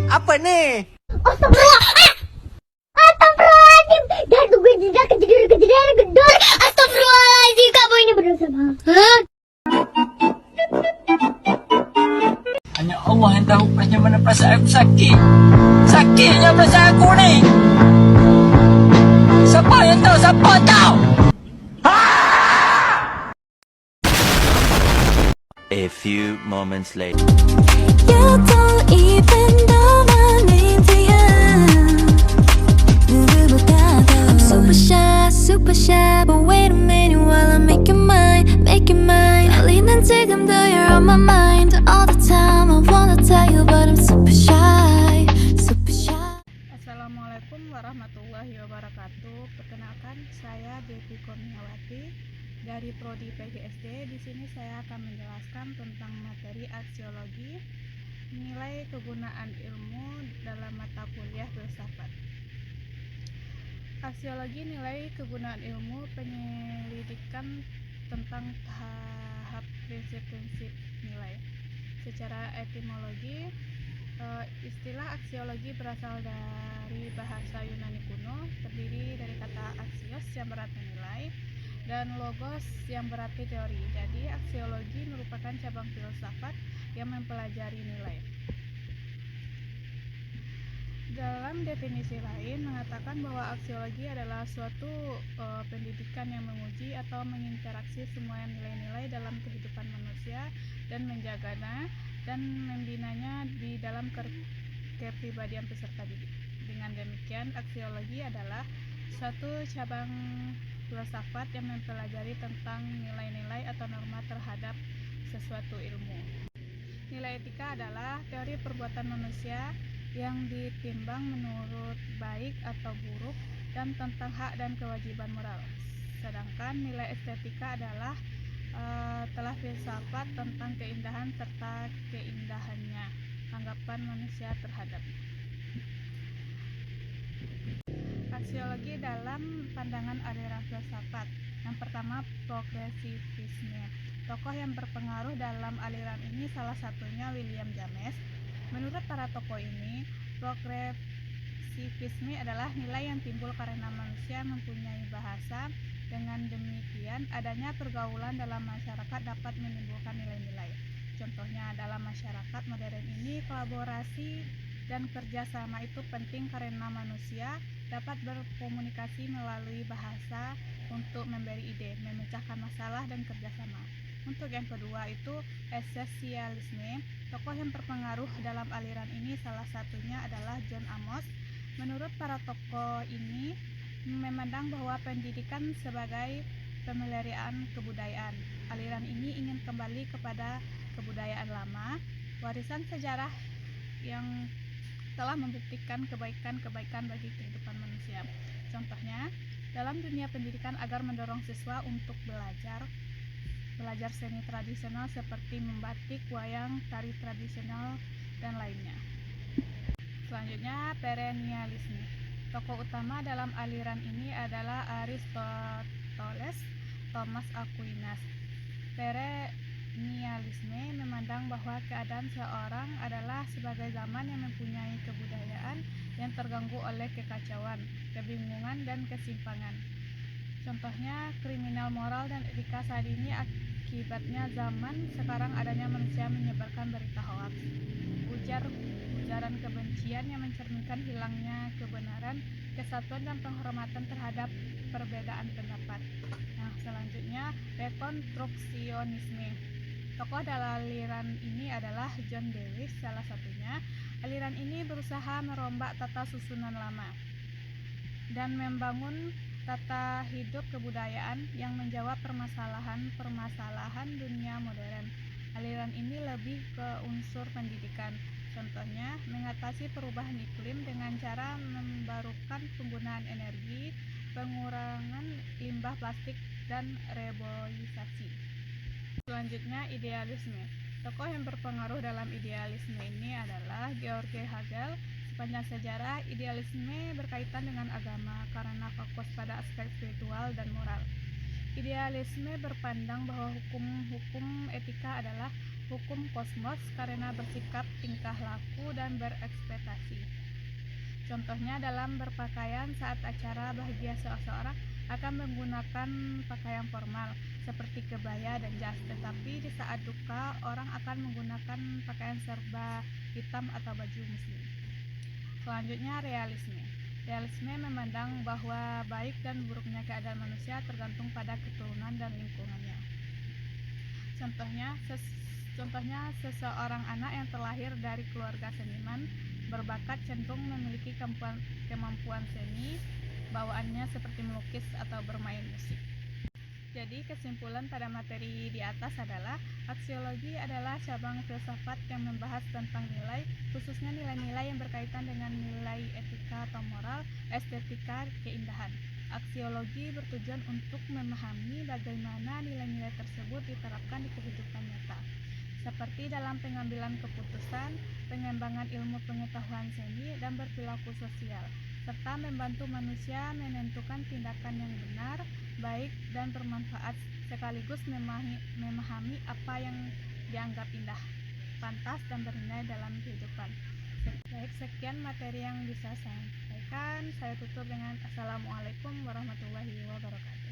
Apa nih? Astagfirullah. Astagfirullahaladzim. Dah gue jejak kejedar gedor. Astagfirullahaladzim, kamu ini berdosa banget. Hanya Allah yang tahu bagaimana perasaan aku sakit. Sakitnya perasaan aku ni. Siapa yang tahu? Siapa tahu? A few moments later. You don't even know my name, I'm super shy, but wait a minute while I make you mine. 달리는 지금도 you're on my mind all the time. I wanna tell you, but I'm super shy. Assalamualaikum warahmatullahi wabarakatuh. Perkenalkan, saya Devi Kurniawati dari Prodi PGSD. Di sini saya akan menjelaskan tentang materi aksiologi, nilai kegunaan ilmu dalam mata kuliah filsafat. Aksiologi nilai kegunaan ilmu penyelidikan tentang tahap prinsip-prinsip nilai. Secara etimologi, istilah aksiologi berasal dari bahasa Yunani kuno, terdiri dari kata aksios yang berarti nilai dan logos yang berarti teori. Jadi aksiologi merupakan cabang filsafat yang mempelajari nilai. Dalam definisi lain mengatakan bahwa aksiologi adalah suatu pendidikan yang menguji atau menginteraksi semua nilai-nilai dalam kehidupan manusia dan menjaganya dan membinanya di dalam kepribadian peserta didik. Dengan demikian, aksiologi adalah suatu cabang filsafat yang mempelajari tentang nilai-nilai atau norma terhadap sesuatu ilmu. Nilai etika adalah teori perbuatan manusia yang ditimbang menurut baik atau buruk dan tentang hak dan kewajiban moral. Sedangkan nilai estetika adalah telah filsafat tentang keindahan serta keindahannya, anggapan manusia terhadapnya. Aksiologi dalam pandangan aliran filsafat. Yang pertama, progresivisme. Tokoh yang berpengaruh dalam aliran ini salah satunya William James. Menurut para tokoh ini, progresivisme adalah nilai yang timbul karena manusia mempunyai bahasa. Dengan demikian, adanya pergaulan dalam masyarakat dapat menimbulkan nilai-nilai. Contohnya, dalam masyarakat modern ini, kolaborasi dan kerjasama itu penting karena manusia dapat berkomunikasi melalui bahasa untuk memberi ide, memecahkan masalah, dan kerjasama. Untuk yang kedua itu esensialisme. Tokoh yang berpengaruh dalam aliran ini salah satunya adalah John Amos. Menurut para tokoh ini memandang bahwa pendidikan sebagai pemelihara kebudayaan. Aliran ini ingin kembali kepada kebudayaan lama, warisan sejarah yang telah membuktikan kebaikan-kebaikan bagi kehidupan manusia. Contohnya, dalam dunia pendidikan agar mendorong siswa untuk belajar seni tradisional seperti membatik, wayang, tari tradisional, dan lainnya. Selanjutnya, perennialisme. Tokoh utama dalam aliran ini adalah Aristoteles, Thomas Aquinas. Perennialisme memandang bahwa keadaan seorang adalah sebagai zaman yang mempunyai kebudayaan yang terganggu oleh kekacauan, kebingungan, dan kesimpangan. Contohnya, kriminal moral dan etika saat ini akibatnya zaman sekarang adanya manusia menyebarkan berita hoaks, ujaran kebencian yang mencerminkan hilangnya kebenaran, kesatuan, dan penghormatan terhadap perbedaan pendapat. Nah, selanjutnya, rekonstruksionisme. Tokoh dalam aliran ini adalah John Dewey salah satunya. Aliran ini berusaha merombak tata susunan lama dan membangun tata hidup kebudayaan yang menjawab permasalahan dunia modern. Aliran ini lebih ke unsur pendidikan. Contohnya, mengatasi perubahan iklim dengan cara membarukan penggunaan energi, pengurangan limbah plastik, dan reboisasi. Selanjutnya, idealisme. Tokoh yang berpengaruh dalam idealisme ini adalah Georg Hegel. Sepanjang sejarah, idealisme berkaitan dengan agama karena fokus pada aspek spiritual dan moral. Idealisme berpandang bahwa hukum-hukum etika adalah hukum kosmos karena bersikap tingkah laku dan berekspektasi. Contohnya dalam berpakaian saat acara bahagia seseorang akan menggunakan pakaian formal seperti kebaya dan jas, tetapi di saat duka orang akan menggunakan pakaian serba hitam atau baju muslim. Selanjutnya realisme. Realisme memandang bahwa baik dan buruknya keadaan manusia tergantung pada keturunan dan lingkungannya. Contohnya seseorang anak yang terlahir dari keluarga seniman berbakat cenderung memiliki kemampuan seni, bawaannya seperti melukis atau bermain musik. Jadi kesimpulan pada materi di atas adalah aksiologi adalah cabang filsafat yang membahas tentang nilai, khususnya nilai-nilai yang berkaitan dengan nilai etika atau moral, estetika, keindahan. Aksiologi bertujuan untuk memahami bagaimana nilai-nilai tersebut diterapkan di kehidupan nyata, seperti dalam pengambilan keputusan, pengembangan ilmu pengetahuan seni, dan berperilaku sosial, serta membantu manusia menentukan tindakan yang benar, baik, dan bermanfaat, sekaligus memahami apa yang dianggap indah, pantas, dan bernilai dalam kehidupan. Baik, sekian materi yang bisa saya sampaikan. Saya tutup dengan Assalamualaikum warahmatullahi wabarakatuh.